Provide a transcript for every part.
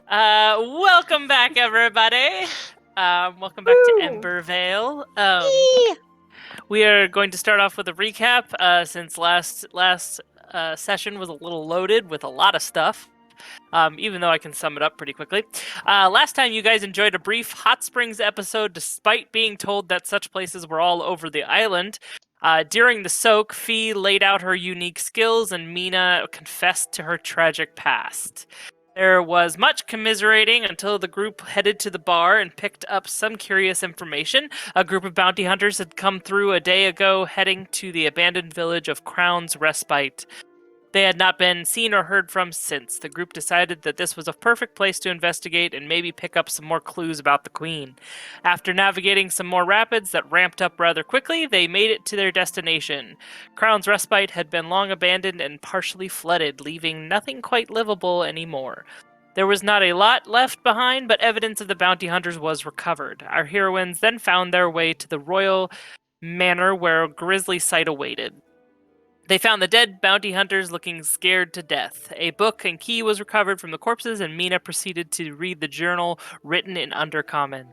Welcome back, everybody. Welcome back to Woo! Embervale. We are going to start off with a recap, since last session was a little loaded with a lot of stuff. Even though I can sum it up pretty quickly. Last time you guys enjoyed a brief hot springs episode, despite being told that such places were all over the island. During the soak, Fee laid out her unique skills, and Mina confessed to her tragic past. There was much commiserating until the group headed to the bar and picked up some curious information. A group of bounty hunters had come through a day ago, heading to the abandoned village of Crown's Respite. They had not been seen or heard from since. The group decided that this was a perfect place to investigate and maybe pick up some more clues about the Queen. After navigating some more rapids that ramped up rather quickly, they made it to their destination. Crown's Respite had been long abandoned and partially flooded, leaving nothing quite livable anymore. There was not a lot left behind, but evidence of the bounty hunters was recovered. Our heroines then found their way to the royal manor where a grisly sight awaited. They found the dead bounty hunters looking scared to death. A book and key was recovered from the corpses, and Mina proceeded to read the journal written in Undercommon.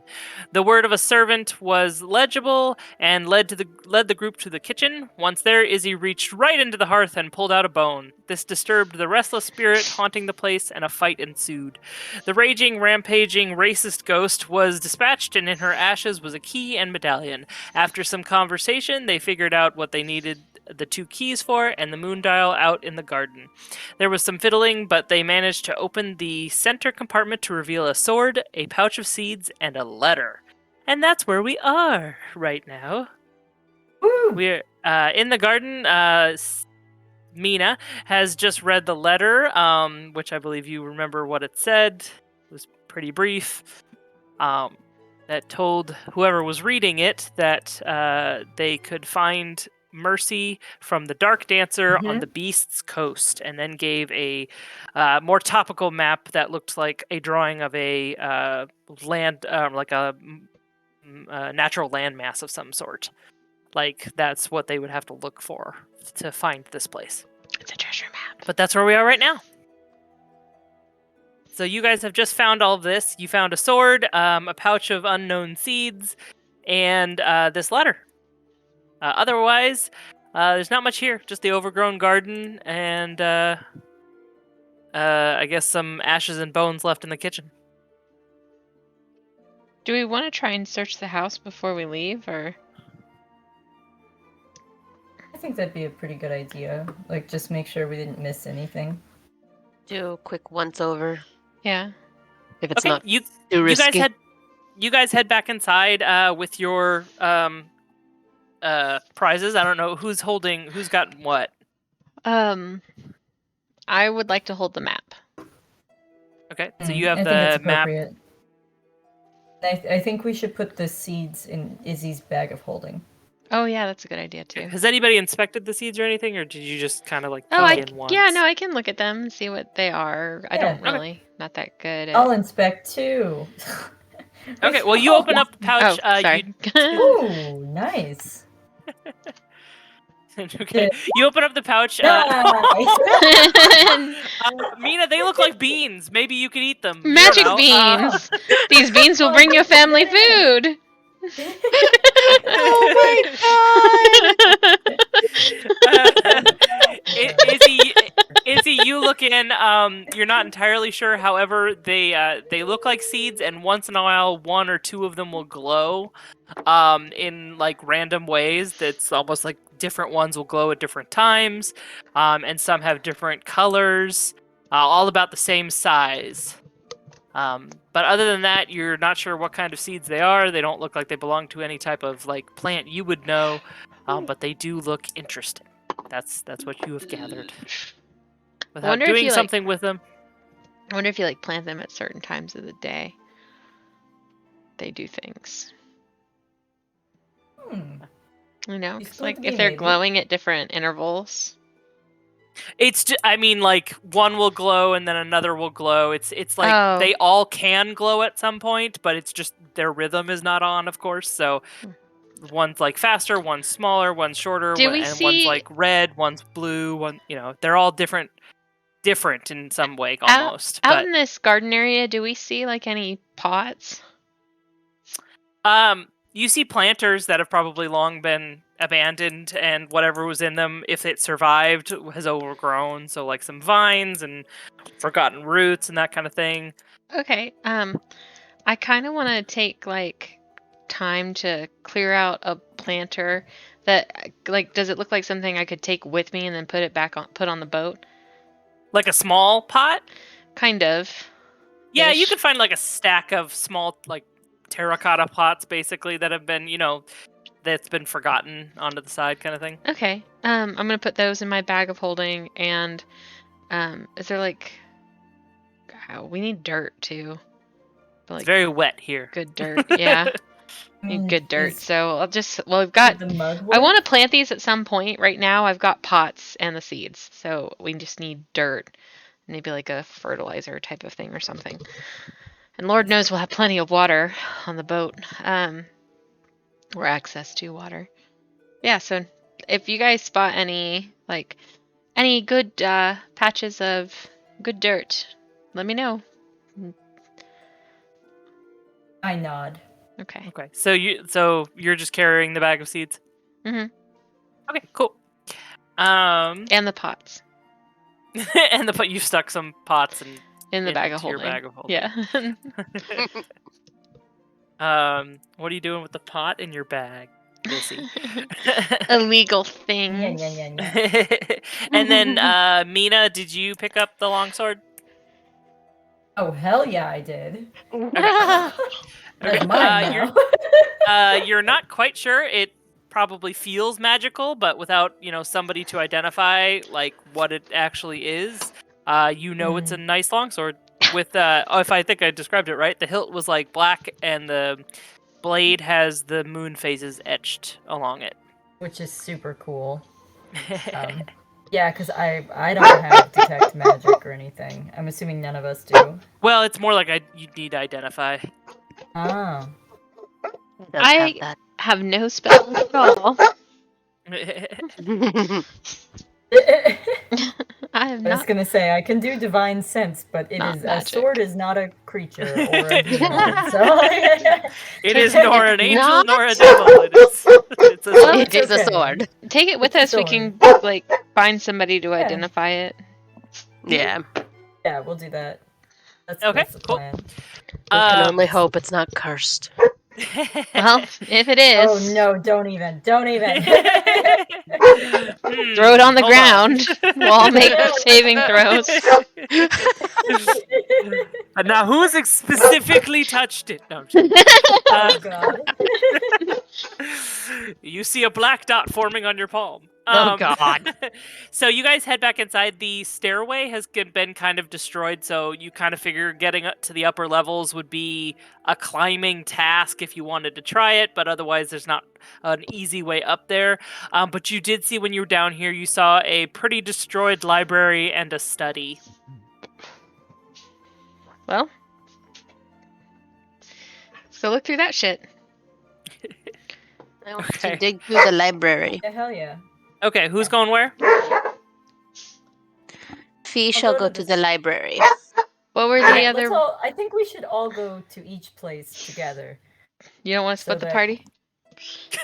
The word of a servant was legible and led the group to the kitchen. Once there, Izzy reached right into the hearth and pulled out a bone. This disturbed the restless spirit haunting the place, and a fight ensued. The raging, rampaging, racist ghost was dispatched, and in her ashes was a key and medallion. After some conversation, they figured out what they needed the two keys for and the moon dial out in the garden. There was some fiddling, but they managed to open the center compartment to reveal a sword, a pouch of seeds, and a letter. And that's where we are right now. Woo! We're in the garden. Mina has just read the letter, which I believe you remember what it said. It was pretty brief. That told whoever was reading it that they could find mercy from the Dark Dancer on the Beast's Coast, and then gave a more topical map that looked like a drawing of a land, like a natural landmass of some sort. Like, that's what they would have to look for to find this place. It's a treasure map. But that's where we are right now. So you guys have just found all of this. You found a sword, a pouch of unknown seeds, and this letter. Otherwise, there's not much here. Just the overgrown garden and I guess some ashes and bones left in the kitchen. Do we want to try and search the house before we leave, or? I think that'd be a pretty good idea. Like, just make sure we didn't miss anything. Do a quick once over Yeah. if it's Okay, not you too risky. you guys head back inside with your prizes. I don't know who's got what. I would like to hold the map. Okay, so you have I the think it's map. appropriate. I think we should put the seeds in Izzy's bag of holding. Oh yeah, that's a good idea too. Has anybody inspected the seeds or anything, or did you just kind of like Oh, peek in once? I can look at them and see what they are. I don't Yeah. really, not that good at. I'll inspect too. Okay, well, you open up the pouch. Oh, sorry. Ooh, nice. Okay, you open up the pouch. Nice. Mina, they look like beans. Maybe you could eat them. You Magic don't know. beans. These beans will bring you family food. Oh my god! Izzy, you look in. You're not entirely sure. However, they look like seeds, and once in a while, one or two of them will glow, in like random ways. That's almost like different ones will glow at different times, and some have different colors, all about the same size. But other than that, you're not sure what kind of seeds they are. They don't look like they belong to any type of like plant you would know, but they do look interesting. That's what you have gathered. Without doing something with them. I wonder if you like plant them at certain times of the day. They do things. You know, 'cause, like if they're glowing at different intervals. It's just, I mean, like one will glow and then another will glow. It's like they all can glow at some point, but it's just their rhythm is not on, of course. So one's like faster, one's smaller, one's shorter, one's like red, one's blue. One, they're all different different in some way Out- almost. Out But in this garden area, do we see like any pots? you see planters that have probably long been abandoned, and whatever was in them, if it survived, has overgrown. So like some vines and forgotten roots and that kind of thing. Okay. I kind of want to take like time to clear out a planter that like does it look like something I could take with me and then put on the boat? Like a small pot. Kind of. Yeah, you Ish. could find like a stack of small like terracotta pots, basically, that have been that's been forgotten onto the side, kind of thing. Okay. I'm gonna put those in my bag of holding. And is there like we need dirt too? But, It's like very wet here. good dirt. Yeah. Need good dirt. So we've got. the mud I work? want to plant these at some point. Right now, I've got pots and the seeds, so we just need dirt, maybe like a fertilizer type of thing or something. And Lord knows we'll have plenty of water on the boat, or access to water. Yeah. So if you guys spot any good patches of good dirt, let me know. I nod. Okay. Okay, so you're just carrying the bag of seeds. Mhm. Okay, cool. And And the pots you stuck some pots in the bag of into your holding. bag of holding. Yeah. What are you doing with the pot in your bag, Missy? Illegal Yeah, things. yeah, yeah, yeah. And then, Mina, did you pick up the longsword? Oh, hell yeah, I did. Okay. That's mine now. You're not quite sure. It probably feels magical, but without somebody to identify like what it actually is, it's a nice longsword. With if I think I described it right, the hilt was like black, and the blade has the moon phases etched along it. Which is super cool. Yeah, because I don't have detect magic or anything. I'm assuming none of us do. Well, it's more like you need to identify. Oh. I have no spells at all. I have I was not. gonna say I can do divine sense, but Not a magic. sword is not a creature or a human. So It is nor an angel Not- nor a devil. It's a Well, It is a okay. sword. Take it with It's a us. We can like find somebody to Yeah. identify it. Yeah. Yeah, we'll do that. Okay, That's the cool. plan. We can only hope it's not cursed. Well, if it is, Oh no! Don't even! Don't even! throw it on the Hold ground. We'll all make saving throws. And now, who's specifically touched it? No, I'm just Oh god! You see a black dot forming on your palm. Oh, God. So you guys head back inside. The stairway has been kind of destroyed, so you kind of figure getting up to the upper levels would be a climbing task if you wanted to try it, but otherwise there's not an easy way up there. But you did see when you were down here, you saw a pretty destroyed library and a study. Well, let's go look through that shit. I want Okay. to dig through the library. Yeah, hell yeah! Okay, who's going where? Fee I'll shall go go to to the the library. What were Yeah, the other? I think we should all go to each place together. You don't want to so split the that- party?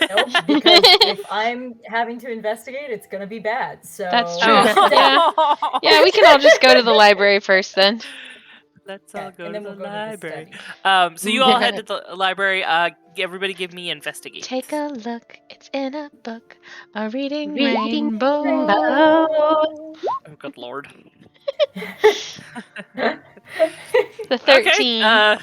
Nope, because if I'm having to investigate, it's gonna be bad. So That's true. Yeah, we can all just go to the library first then. Let's Yeah, all go and to then the we'll go library. to the study. So you all head to the library. Everybody give me investigate. Take a look, it's in a book, a reading Reading rainbow. Oh, good lord. The 13. Okay,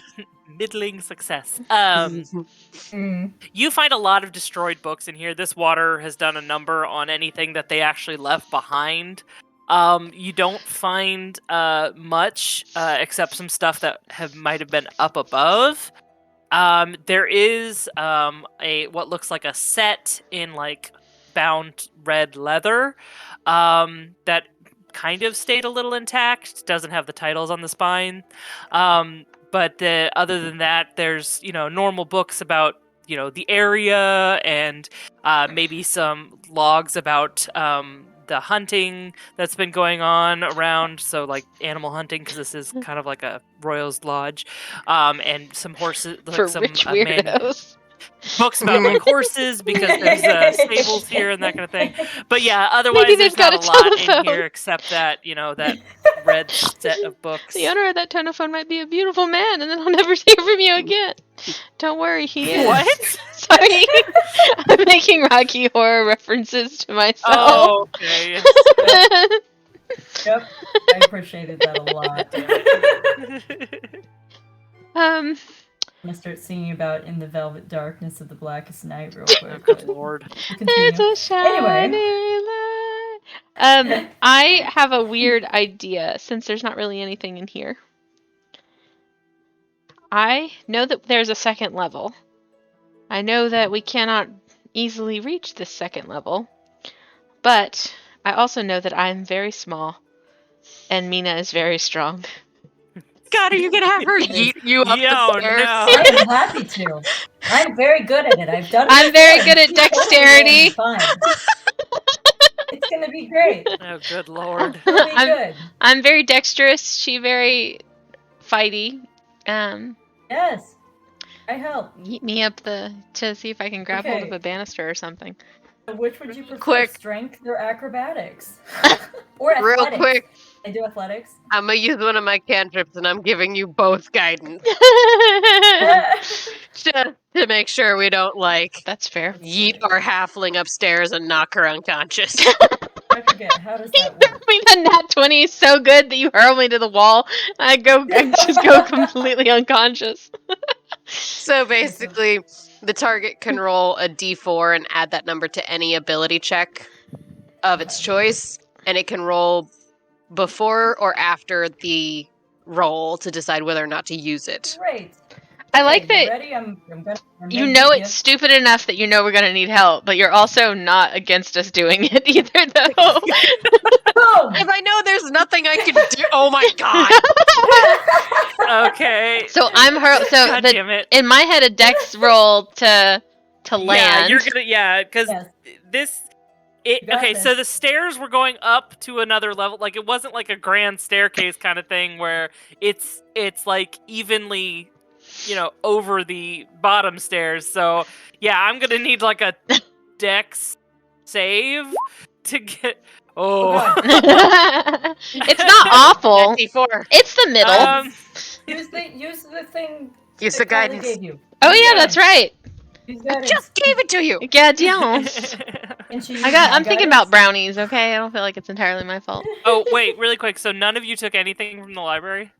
middling success. Mm. You find a lot of destroyed books in here. This water has done a number on anything that they actually left behind. You don't find much except some stuff that might have been up above. There is what looks like a set in like bound red leather that kind of stayed a little intact. Doesn't have the titles on the spine. But other than that, there's normal books about the area and maybe some logs about the hunting that's been going on around, so like animal hunting, because this is kind of like a royals lodge, and some horses, like For some rich weirdos. books about like horses, because there's stables here and that kind of thing. But yeah, otherwise Maybe there's they've got not a a lot in telephone. here except that that red set of books. The owner of that telephone might be a beautiful man, and then I'll never hear from you again. Don't worry, he is. What? Sorry, I'm making Rocky Horror references to myself. Oh, okay. Yep, I appreciated that a lot. I'm gonna start singing about "In the Velvet Darkness of the Blackest Night" real quick. Oh, good lord. It's a shining light. I have a weird idea, since there's not really anything in here. I know that there's a second level. I know that we cannot easily reach this second level. But I also know that I'm very small. And Mina is very strong. God, are you gonna have her yeet you up Yo, the stairs? no. I am happy to. I'm very good at it. I've done it. I'm very before, good at and she's totally dexterity. fine. It's gonna be great. Oh, good lord. It'll be good. I'm very dexterous. She very fighty. Yes, I help. Yeet me up to see if I can grab hold of Okay. a banister or something. So which would you prefer, Quick. strength or acrobatics? Or Real athletics? quick, I do athletics. I'm gonna use one of my cantrips and I'm giving you both guidance. Just to make sure we don't, like, That's fair. yeet our halfling upstairs and knock her unconscious. I forget. How does that work? I mean, the nat 20 is so good that you hurl me to the wall. I just go completely unconscious. So basically, the target can roll a d4 and add that number to any ability check of its choice, and it can roll before or after the roll to decide whether or not to use it. Great. I like Okay, you that ready? I'm you ready. know Yep. it's stupid enough that you know we're gonna need help, but you're also not against us doing it either, though. Boom! If I know there's nothing I can do, oh my god! Okay. So I'm her. So God damn it. in my head, a dex roll to land. Yeah, you're gonna, because Yes. this. You got Okay, so this. the stairs were going up to another level. Like, it wasn't like a grand staircase kind of thing where it's like evenly, over the bottom stairs. So yeah, I'm gonna need like a dex save to get. Oh. God. It's not awful. D4. It's the middle. Use the thing. Use that the Kylie guidance. Gave you. Oh Use yeah, guidance. that's right. Use I guidance. just gave it to you! Gadion. And she I'm used thinking guidance. about brownies. Okay, I don't feel like it's entirely my fault. Oh wait, really quick. So none of you took anything from the library?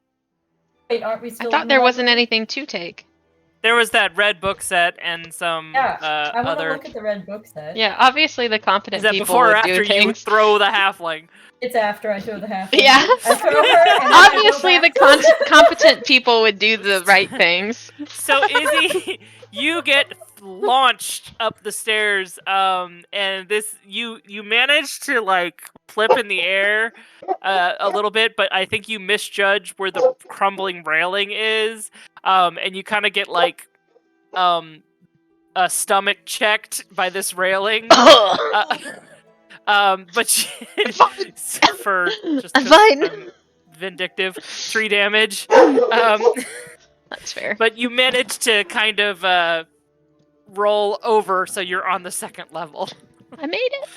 Wait, aren't we I still? thought in there the wasn't library? anything to take. There was that red book set and some Yeah, I want to other. look at the red book set. Yeah, obviously the competent Is that people before or would after do you things. throw the halfling? It's after I throw the half. Yeah. I throw her. And then I go Obviously, the back. competent people would do the right things. So Izzy, you get launched up the stairs, and you manage to like flip in the air a little bit, but I think you misjudge where the crumbling railing is, and you kind of get like stomach checked by this railing. But for just I'm 'cause fine. I'm vindictive, 3 damage. That's fair. But you manage to kind of roll over, so you're on the second level. I made it.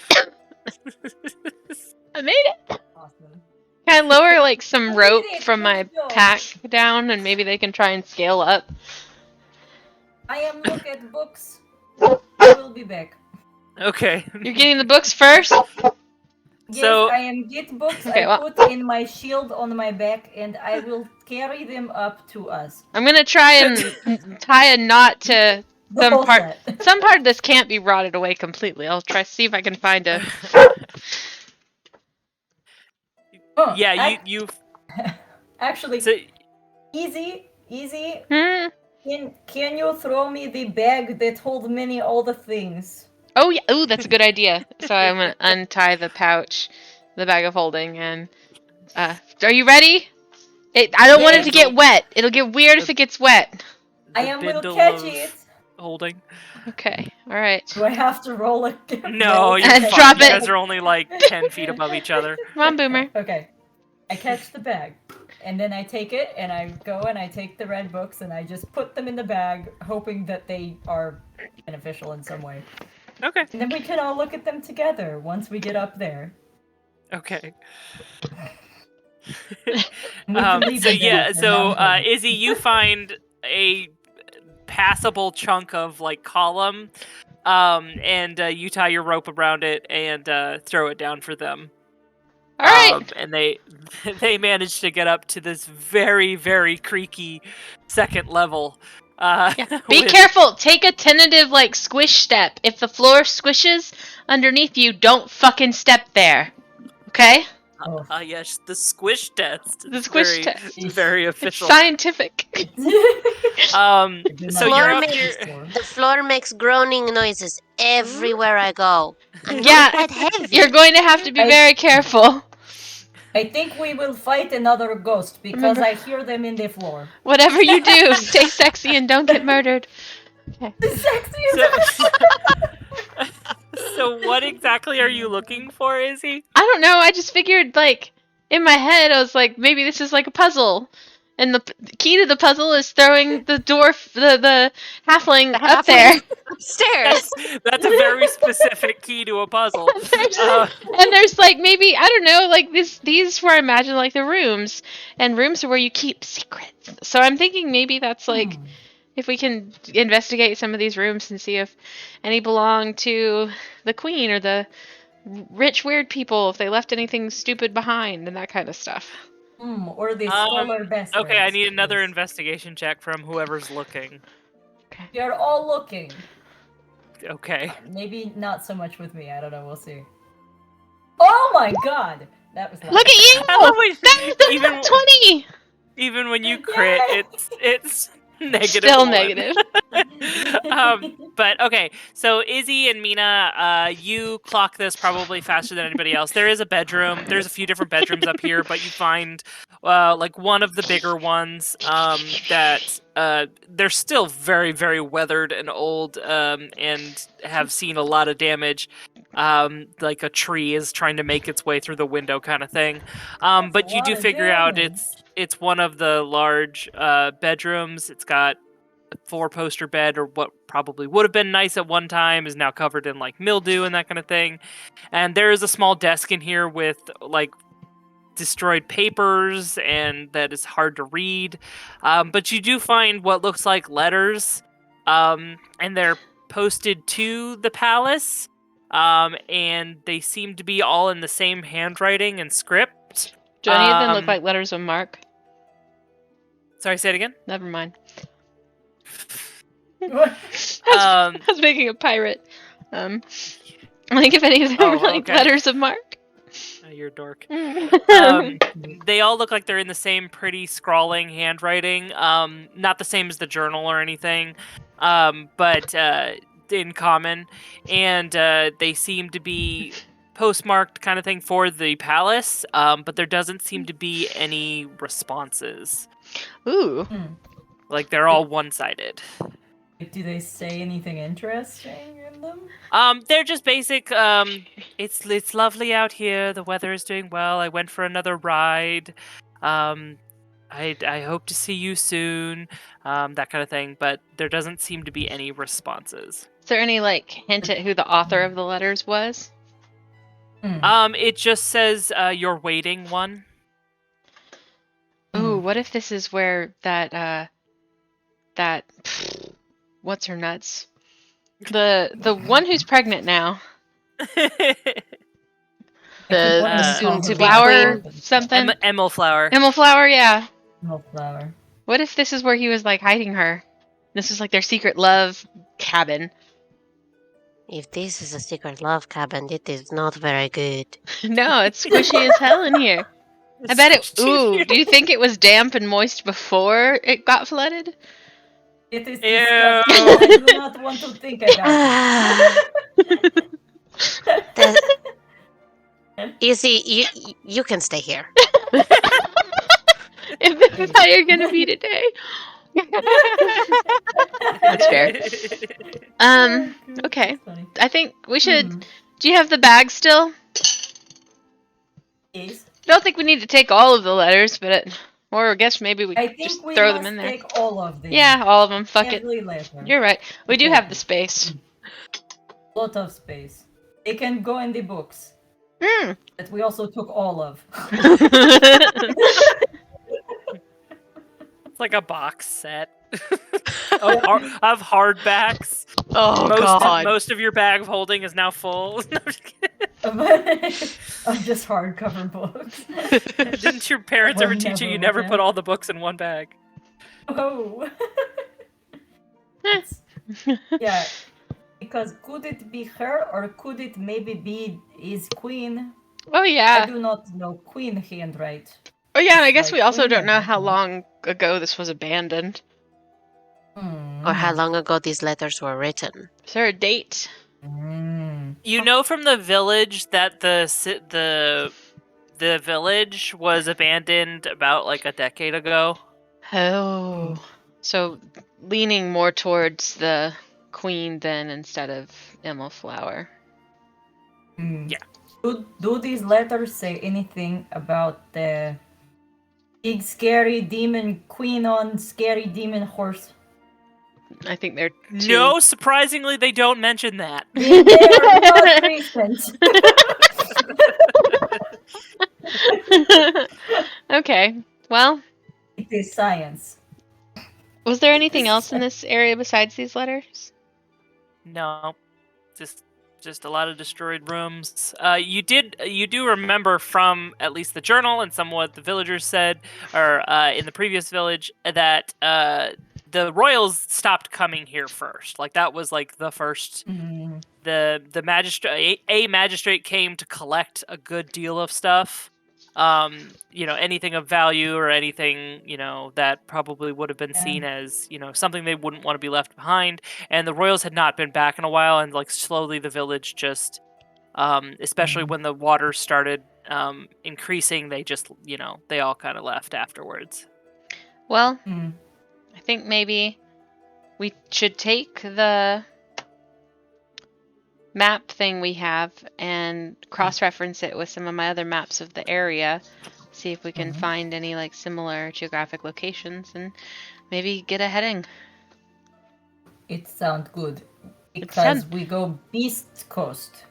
I made it. Awesome. Can I lower like some I rope made it, from my let's go. pack down, and maybe they can try and scale up? I am look at books. I will be back. Okay. You're getting the books first. Yes, So- I am get books. Okay, I well- put in my shield on my back, and I will carry them up to us. I'm gonna try and tie a knot to The some whole part. set. Some part of this can't be rotted away completely. I'll try see if I can find a. Oh, Yeah, you. Actually, So, easy. Hmm. Can you throw me the bag that holds all the things? Oh yeah. Oh, that's a good idea. So I'm gonna untie the pouch, the bag of holding, and. Are you ready? I don't want it to get wet. It'll get weird if it gets wet. I the am will bindle catch of- it. holding. Okay. All right. Do I have to roll a No, you're And fine. drop You it. guys are only like 10 feet above each other. Come on, Boomer. Okay. I catch the bag, and then I take it, and I go and I take the red books, and I just put them in the bag, hoping that they are beneficial in some way. Okay. And then we can all look at them together once we get up there. Okay. And we can leave them there for now. Izzy, you find a passable chunk of like column, and you tie your rope around it and throw it down for them. All right. And they manage to get up to this very, very creaky second level. Be careful. Take a tentative like squish step. If the floor squishes underneath you, don't fucking step there. Okay? Yes, the squish test. The squish test. Very It's official. scientific. So you're up here. The floor makes groaning noises everywhere I go. I'm Yeah, quite heavy. You're going to have to be very careful. I think we will fight another ghost because I hear them in the floor. Whatever you do, stay sexy and don't get murdered. Okay. Sexy. So what exactly are you looking for, Izzy? I don't know. I just figured, like, in my head, I was like, maybe this is like a puzzle. And the key to the puzzle is throwing the dwarf, the halfling up there. Upstairs. That's a very specific key to a puzzle. And there's like maybe I don't know, like these were I imagine like the rooms, and rooms are where you keep secrets. So I'm thinking maybe that's like if we can investigate some of these rooms and see if any belong to the queen or the rich weird people, if they left anything stupid behind and that kind of stuff. Or the scholar best. Okay, I need another investigation check from whoever's looking. You're all looking. Okay. Maybe not so much with me. I don't know. We'll see. Oh my god! That was. Look at you! I love when- That's even 20. Even when you crit, it's negative. Still 1. negative. But okay, so Izzy and Mina, you clock this probably faster than anybody else. There is a bedroom. There's a few different bedrooms up here, but you find like one of the bigger ones that they're still very, very weathered and old and have seen a lot of damage. Like a tree is trying to make its way through the window, kind of thing. But you do figure out it's one of the large bedrooms. It's got a 4-poster bed, or what probably would have been nice at one time is now covered in like mildew and that kind of thing. And there is a small desk in here with like destroyed papers, and that is hard to read. But you do find what looks like letters, and they're posted to the palace, and they seem to be all in the same handwriting and script. Do any of them look like letters of marque? Sorry, say it again? Never mind. What? I was making a pirate. I think if any of them were like letters of marque. You're a dork. They all look like they're in the same pretty scrawling handwriting. Not the same as the journal or anything, but in common. And they seem to be postmarked kind of thing for the palace, but there doesn't seem to be any responses. Ooh. Like, they're all one-sided. Do they say anything interesting in them? They're just basic, it's lovely out here, the weather is doing well, I went for another ride, I hope to see you soon, that kind of thing, but there doesn't seem to be any responses. Is there any, like, hint at who the author of the letters was? It just says, you're waiting one. Ooh, what if this is where that what's her nuts? The one who's pregnant now. The soon-to-be Flower queen. something? Emmelflower. Emmelflower, yeah. Flower. What if this is where he was, like, hiding her? This is, like, their secret love cabin. If this is a secret love cabin, it is not very good. No, it's squishy as hell in here. I bet it... Ooh, do you think it was damp and moist before it got flooded? It is disgusting. I do not want to think about it. Izzy, you can stay here. If this is how you're gonna be today. That's fair. Oh, God, Okay. that's funny. I think we should. Hmm. Do you have the bag still? Yes. I don't think we need to take all of the letters, or I guess maybe we I just think we throw must them in there. take all of them. Yeah, all of them. Fuck it. Every letter. You're right. We do Okay. have the space. Lot of space. They can go in the books Mm. that we also took all of. It's like a box set of hardbacks. Oh God. Most of your bag of holding is now full. No, I'm just kidding. Of just hardcover books. Didn't your parents We'll ever teach you never never look put at. all the books in one bag? Oh. Yeah. Because could it be her or could it maybe be his queen? Oh I yeah. do not know queen handwrite. Oh yeah. And I guess Like we also queen don't know or how not. long ago this was abandoned. Or how long ago these letters were written. Is there a date? You know from the village that the village was abandoned about like a decade ago. Oh. So leaning more towards the queen then instead of Flower. Yeah. Do these letters say anything about the big scary demon queen on scary demon horse? I think they're No, surprisingly, they don't mention that. They are not recent. Okay. Well, It is science. was there anything else in this area besides these letters? No, just a lot of destroyed rooms. You do remember from at least the journal and somewhat the villagers said, or in the previous village, that the royals stopped coming here first. Like that was like the first. The magistrate, a magistrate came to collect a good deal of stuff. Anything of value or anything, that probably would have been seen as, something they wouldn't want to be left behind. And the royals had not been back in a while, and like slowly the village just, especially when the water started increasing, they just, they all kind of left afterwards. Well, I think maybe we should take the map thing we have and cross-reference it with some of my other maps of the area, see if we can find any like similar geographic locations and maybe get a heading. It sounds good because we go Beast Coast.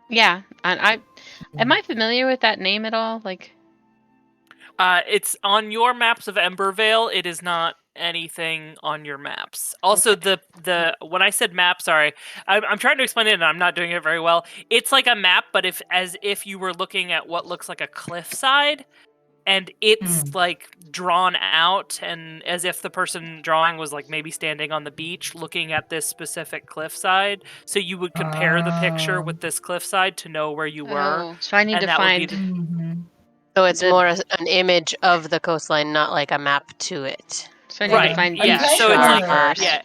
Yeah, and am I familiar with that name at all? Like, it's on your maps of Embervale. It is not anything on your maps. Also, the when I said map, sorry, I'm trying to explain it and I'm not doing it very well. It's like a map, but as if you were looking at what looks like a cliffside, and it's like drawn out, and as if the person drawing was like maybe standing on the beach looking at this specific cliffside. So you would compare the picture with this cliffside to know where you were. oh, so I need and to that find. would be So it's more an image of the coastline, not like a map to it. So I need right. to find Yeah. beach So it's like first. yeah.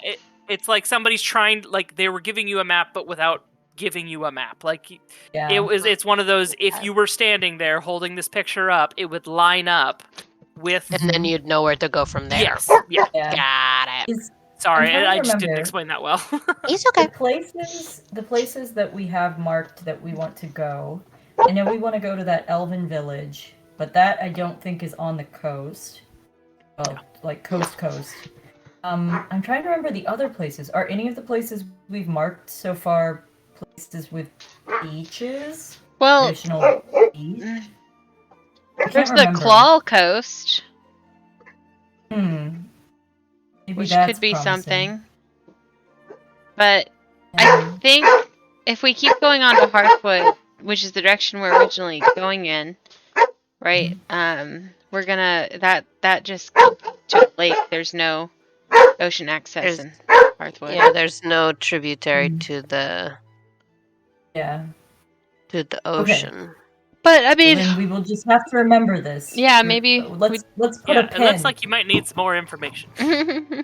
It's like somebody's trying, like they were giving you a map, but without giving you a map. Like it's one of those. If you were standing there holding this picture up, it would line up with, and then you'd know where to go from there. Yes. Yeah. Got it. Sorry, I'm trying to I just didn't remember. explain that well. It's okay. The places that we have marked that we want to go. I know we want to go to that elven village, but that I don't think is on the coast. Well, like coast. I'm trying to remember the other places. Are any of the places we've marked so far places with beaches? Well, Additional beach? there's the Claw Coast. Maybe Which that's could be promising. something. But I think if we keep going on to Hearthwood, which is the direction we're originally going in, right? We're gonna that just to a lake. There's no ocean access in Hearthwood. Yeah, there's no tributary to the ocean. But I mean, then we will just have to remember this. Yeah, maybe let's put a It pen. looks like you might need some more information.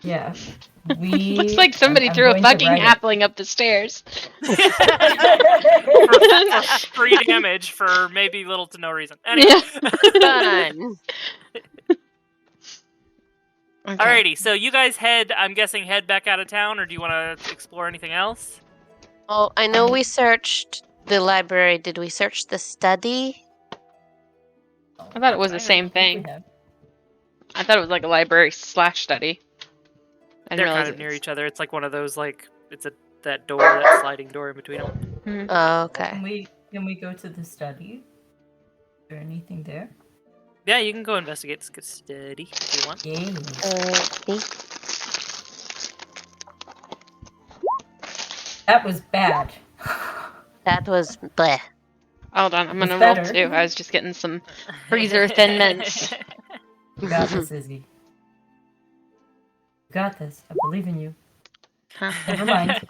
Yeah. Looks like somebody I'm threw a going to fucking write it. halfling up the stairs. for free damage for maybe little to no reason. Anyway. Fun. Okay. Alrighty, so you guys I'm guessing head back out of town, or do you want to explore anything else? Oh, I know we searched the library. Did we search the study? I thought it was the I same think we thing. have. I thought it was like a library / study. I didn't They're realize kind of it near was- each other. It's like one of those, like, that door, that sliding door in between them. Mhm. Oh, okay. Can we go to the study? Is there anything there? Yeah, you can go investigate this good study if you want. Yay. Me? That was bad. That was bleh. Hold on, I'm It's gonna roll better. too. I was just getting some freezer thin mints. You got this, Izzy. You got this. I believe in you. Huh. Never mind.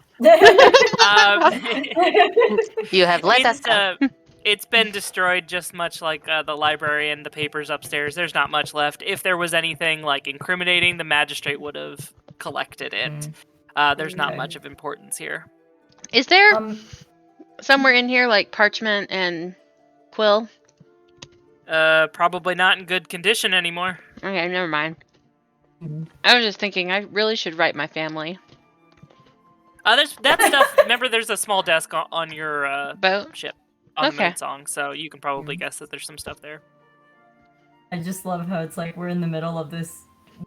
You have let us down. It's been destroyed, just much like the library and the papers upstairs. There's not much left. If there was anything like incriminating, the magistrate would have collected it. There's not Okay. much of importance here. Is there Um, somewhere in here like parchment and quill? Probably not in good condition anymore. Okay, never mind. Mhm. I was just thinking I really should write my family. There's that stuff. Remember, there's a small desk on your Boat? ship on the Okay. moon song, so you can probably guess that there's some stuff there. I just love how it's like we're in the middle of this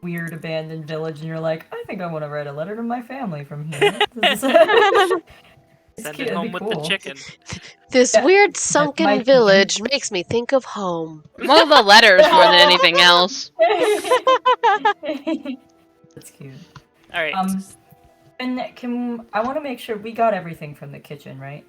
weird abandoned village, and you're like, I think I want to write a letter to my family from here. This is- It's Send cute, it it'd home be with cool. the chicken. This Yeah, weird might sunken be. village makes me think of home. Well, the letters more than anything else. That's cute. All right. And I want to make sure we got everything from the kitchen, right?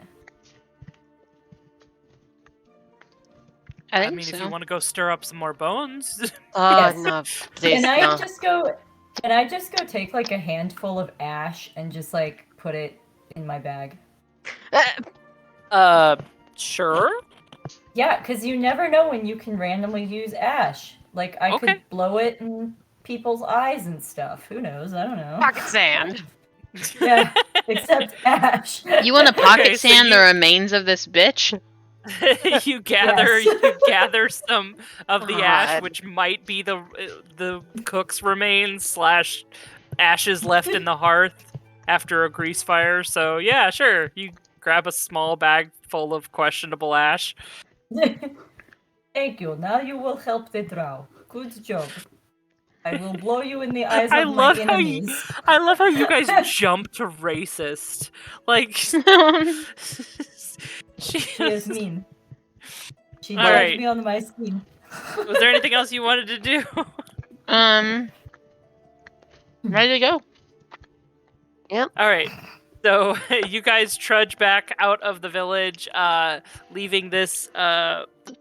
I I think mean, so. if you want to go stir up some more bones. Oh Yes. no, please Can I no. just go? Can I just go take like a handful of ash and just like put it in my bag? Sure. Yeah, because you never know when you can randomly use ash. Like I Okay. could blow it in people's eyes and stuff. Who knows? I don't know. Pocket sand. Yeah, except ash. You want to pocket Okay, so sand the you- remains of this bitch? you gather Yes. you gather some of the ash, God. which might be the cook's remains / ashes left in the hearth after a grease fire. So yeah, sure. You grab a small bag full of questionable ash. Thank you. Now you will help the drow. Good job. I will blow you in the eyes I of my love how enemies. I love how you guys jump to racist. Like She is mean. She All judged right. me on my skin. Was there anything else you wanted to do? Ready to go. All right. So you guys trudge back out of the village, leaving this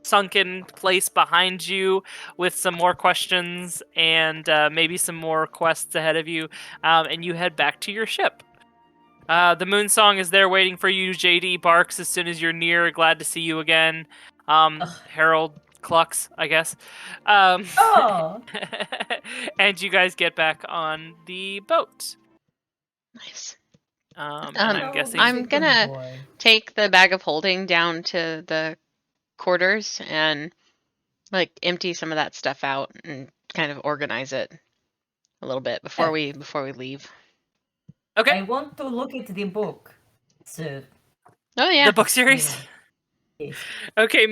sunken place behind you with some more questions and maybe some more quests ahead of you, and you head back to your ship. The moon song is there waiting for you. JD barks as soon as you're near. Glad to see you again. Harold clucks, I guess. Oh, And you guys get back on the boat. Nice. And I'm oh, guessing. he's a I'm good gonna boy. take the bag of holding down to the quarters and like empty some of that stuff out and kind of organize it a little bit before we leave. Okay. I want to look at the book, sir. Oh yeah. The book series. Yes. Okay.